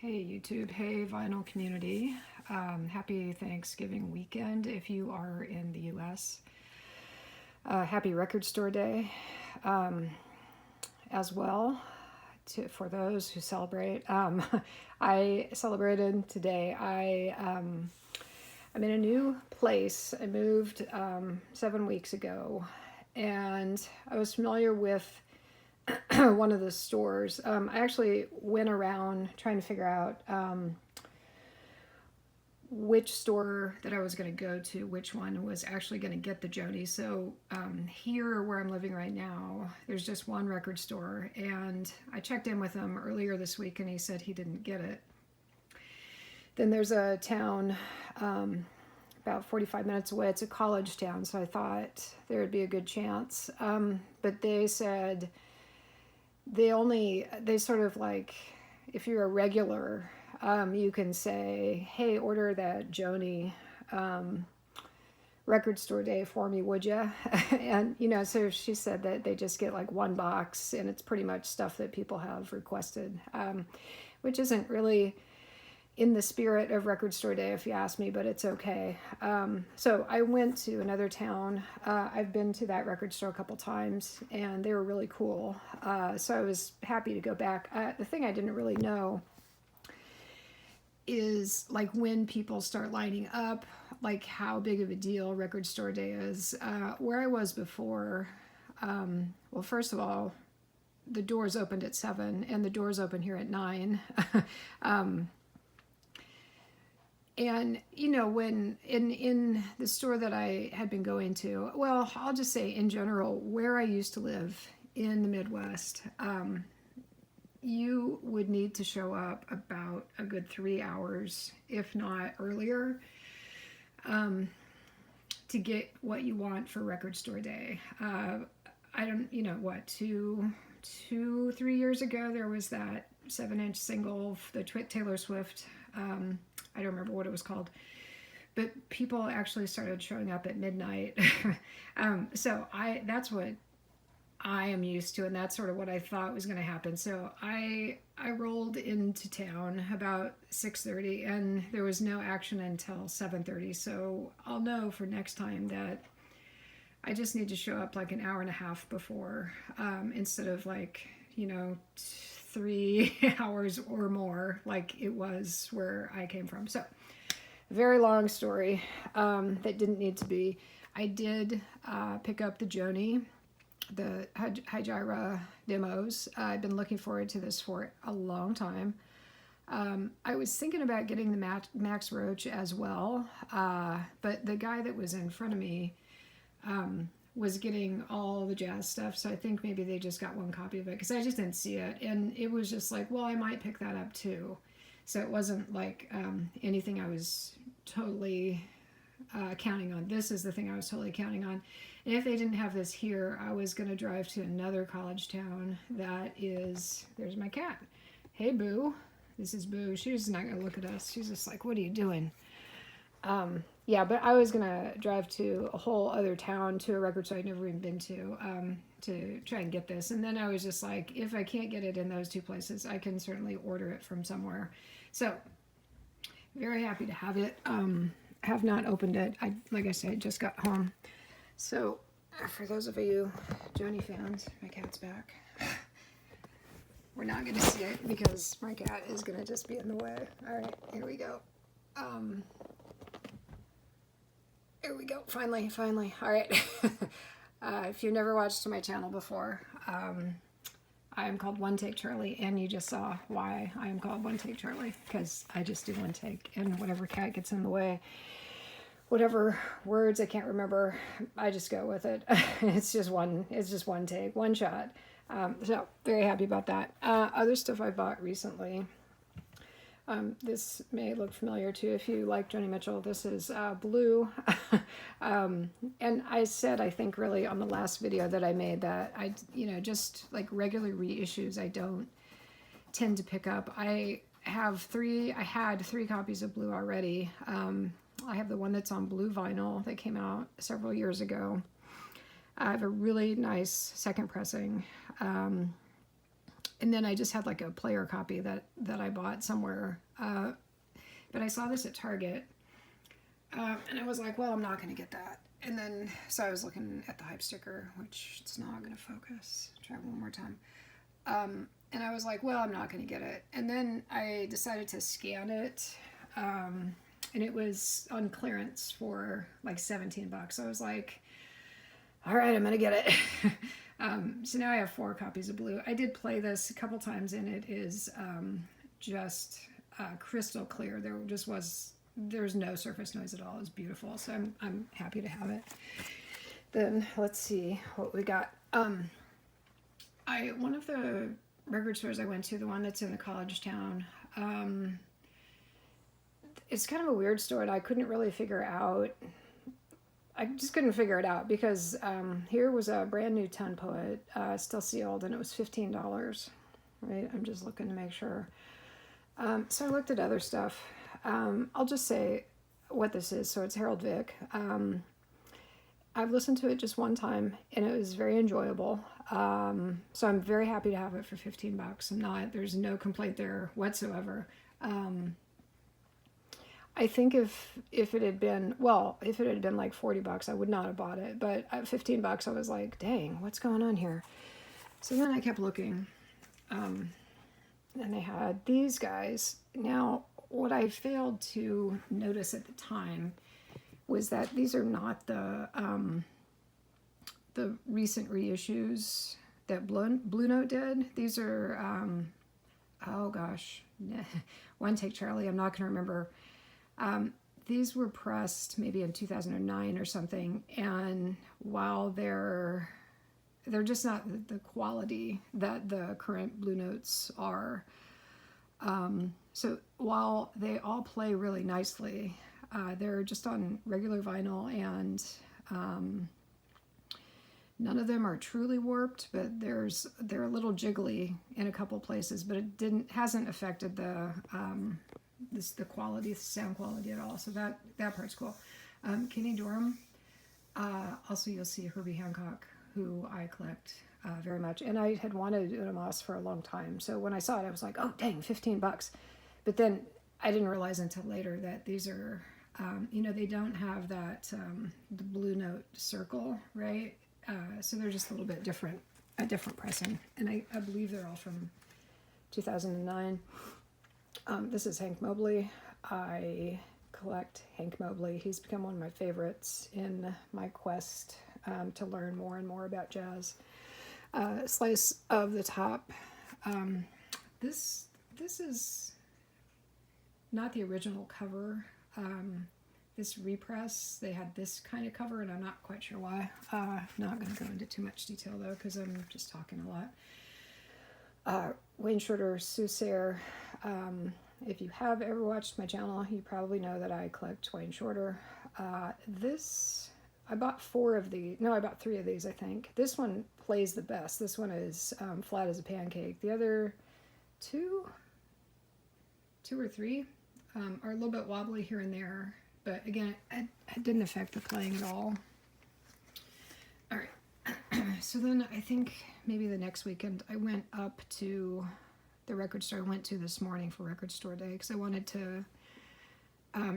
Hey YouTube, hey vinyl community. Happy Thanksgiving weekend if you are in the US. Happy Record Store Day as well for those who celebrate. I celebrated today. I'm in a new place. I moved 7 weeks ago, and I was familiar with one of the stores. I actually went around trying to figure out which store that I was going to go to, which one was actually going to get the Joni. So here where I'm living right now, there's just one record store, and I checked in with him earlier this week, and he said he didn't get it. Then there's a town about 45 minutes away. It's a college town, so I thought there would be a good chance. But they said they sort of like, if you're a regular, you can say, hey, order that Joni record store day for me, would you? And so she said that they just get like one box, and it's pretty much stuff that people have requested, which isn't really in the spirit of record store day, if you ask me, but it's okay. So I went to another town. I've been to that record store a couple times, and they were really cool. So I was happy to go back. The thing I didn't really know is like when people start lining up, like how big of a deal record store day is. Where I was before, well, first of all, the doors opened at 7, and the doors open here at 9. And when in the store that I had been going to, well, I'll just say in general, where I used to live in the Midwest, you would need to show up about a good 3 hours, if not earlier, to get what you want for record store day. I don't, what, 3 years ago, there was that 7-inch single, the Taylor Swift. I don't remember what it was called, but people actually started showing up at midnight. So that's what I am used to, and that's sort of what I thought was going to happen. So I rolled into town about 6:30, and there was no action until 7:30. So I'll know for next time that I just need to show up like an hour and a half before, instead of like 3 hours or more like it was where I came from. So very long story that didn't need to be. I did pick up the Joni, the Hijira demos. I've been looking forward to this for a long time. I was thinking about getting the Max Roach as well, but the guy that was in front of me was getting all the jazz stuff, so I think maybe they just got one copy of it because I just didn't see it, and it was just like, well, I might pick that up too. So it wasn't like anything I was totally counting on. This is the thing I was totally counting on. And if they didn't have this here, I was going to drive to another college town that is, there's my cat. Hey, Boo. This is Boo. She's not going to look at us. She's just like, what are you doing? Yeah, but I was going to drive to a whole other town, to a record store I'd never even been to try and get this. And then I was just like, if I can't get it in those two places, I can certainly order it from somewhere. So, very happy to have it. Have not opened it. Like I said, just got home. So, for those of you Joni fans, my cat's back. We're not going to see it because my cat is going to just be in the way. All right, here we go. There we go. Finally. All right. If you've never watched my channel before, I am called One Take Charlie, and you just saw why I am called One Take Charlie, because I just do one take, and whatever cat gets in the way, whatever words I can't remember, I just go with it. It's just one take, one shot. So very happy about that. Other stuff I bought recently. This may look familiar too if you like Joni Mitchell. This is Blue. And I said, I think really on the last video that I made, that I, just like regular reissues, I don't tend to pick up. I had 3 copies of Blue already. I have the one that's on blue vinyl that came out several years ago. I have a really nice second pressing. And then I just had like a player copy that I bought somewhere. But I saw this at Target, and I was like, well, I'm not going to get that. And then, so I was looking at the hype sticker, which it's not going to focus. Try one more time. And I was like, well, I'm not going to get it. And then I decided to scan it, and it was on clearance for like $17. So I was like, all right, I'm going to get it. So now I have 4 copies of Blue. I did play this a couple times, and it is just crystal clear. There's no surface noise at all. It's beautiful. So I'm happy to have it. Then let's see what we got. One of the record stores I went to, the one that's in the college town, it's kind of a weird store, and I couldn't really figure out. I just couldn't figure it out because here was a brand new Ton Poet, still sealed, and it was $15. Right? I'm just looking to make sure. So I looked at other stuff. I'll just say what this is. So it's Harold Vick. I've listened to it just one time, and it was very enjoyable. So I'm very happy to have it for $15. There's no complaint there whatsoever. I think if it had been like $40, I would not have bought it. But at $15, I was like, dang, what's going on here? So then I kept looking, and they had these guys. Now, what I failed to notice at the time was that these are not the recent reissues that Blue Note did. These are, oh gosh, One Take Charlie, I'm not going to remember. These were pressed maybe in 2009 or something, and while they're just not the quality that the current Blue Notes are. So while they all play really nicely, they're just on regular vinyl, and none of them are truly warped, but they're a little jiggly in a couple places, but it hasn't affected the quality, the sound quality at all. So that part's cool. Kenny Dorham. Also, you'll see Herbie Hancock, who I collect very much, and I had wanted Una Mas for a long time. So when I saw it, I was like, oh dang, $15. But then I didn't realize until later that these are, they don't have that the Blue Note circle, right? So they're just a little bit different, a different pressing, and I believe they're all from 2009. This is Hank Mobley. I collect Hank Mobley. He's become one of my favorites in my quest to learn more and more about jazz. Slice of the Top. This is not the original cover. This repress, they had this kind of cover, and I'm not quite sure why. Not going to go into too much detail though, because I'm just talking a lot. Wayne Shorter Soothsayer. If you have ever watched my channel, you probably know that I collect Wayne Shorter. I bought 3 of these, I think. This one plays the best. This one is flat as a pancake. The other two or three are a little bit wobbly here and there, but again, it didn't affect the playing at all. All right. So then I think maybe the next weekend I went up to the record store I went to this morning for record store day, because I wanted to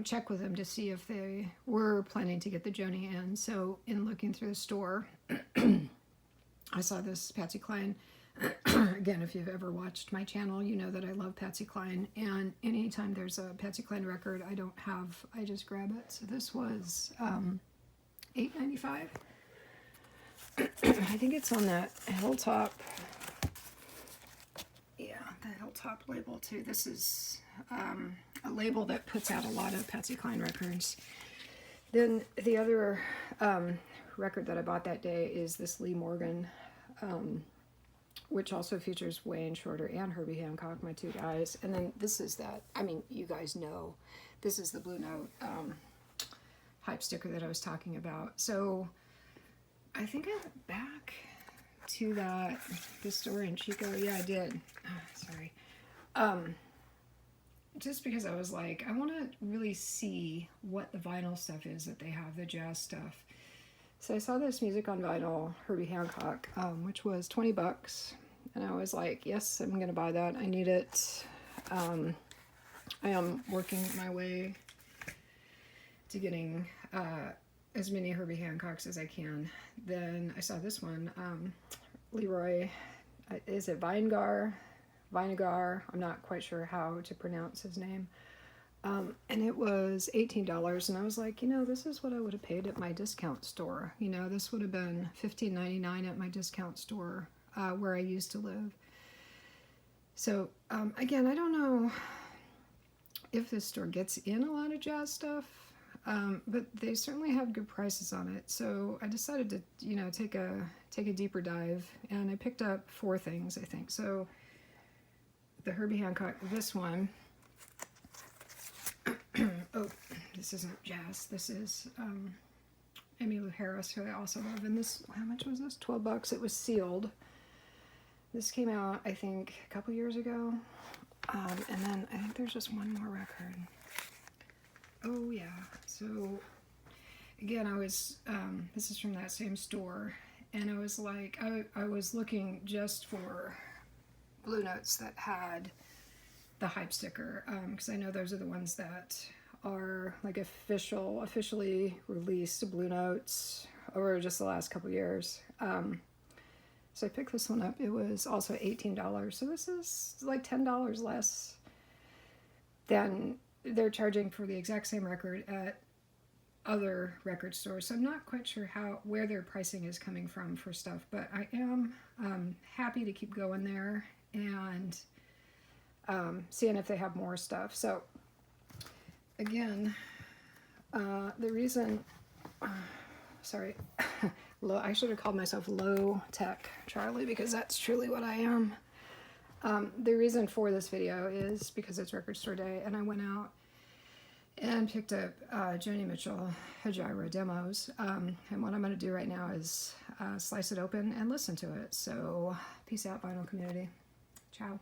check with them to see if they were planning to get the Joni in. So in looking through the store, I saw this Patsy Cline. Again, if you've ever watched my channel, you know that I love Patsy Cline, and anytime there's a Patsy Cline record I just grab it. So this was $8.95. I think it's on that Hilltop. Yeah, the Hilltop label too. This is a label that puts out a lot of Patsy Cline records. Then the other record that I bought that day is this Lee Morgan, which also features Wayne Shorter and Herbie Hancock, my 2 guys. And then this is you guys know, this is the Blue Note hype sticker that I was talking about. So I think I went back to the store in Chico. Yeah, I did. Sorry. Just because I was like, I want to really see what the vinyl stuff is that they have, the jazz stuff. So I saw this Music on Vinyl, Herbie Hancock, which was $20. And I was like, yes, I'm going to buy that. I need it. I am working my way to getting as many Herbie Hancocks as I can. Then I saw this one, Leroy, is it Vinegar? I'm not quite sure how to pronounce his name. And it was $18, and I was like, you know, this is what I would have paid at my discount store. You know, this would have been $15.99 at my discount store where I used to live. So, again, I don't know if this store gets in a lot of jazz stuff, but they certainly have good prices on it. So I decided to, you know, take a deeper dive, and I picked up 4 things, I think. So the Herbie Hancock, this one, oh, this isn't jazz. This is Emmylou Harris, who I also love. And this, how much was this? $12. It was sealed. This came out, I think, a couple years ago. And then I think there's just one more record. Oh yeah. So again, I was, this is from that same store, and I was like, I was looking just for Blue Notes that had the hype sticker, because I know those are the ones that are like officially released Blue Notes over just the last couple years. So I picked this one up. It was also $18. So this is like $10 less than they're charging for the exact same record at other record stores. So I'm not quite sure where their pricing is coming from for stuff, but I am happy to keep going there and seeing if they have more stuff. So again, the reason, sorry, I should have called myself Low Tech Charlie, because that's truly what I am. The reason for this video is because it's record store day, and I went out and picked up Joni Mitchell Hejira demos, and what I'm going to do right now is slice it open and listen to it. So peace out, vinyl community. Ciao.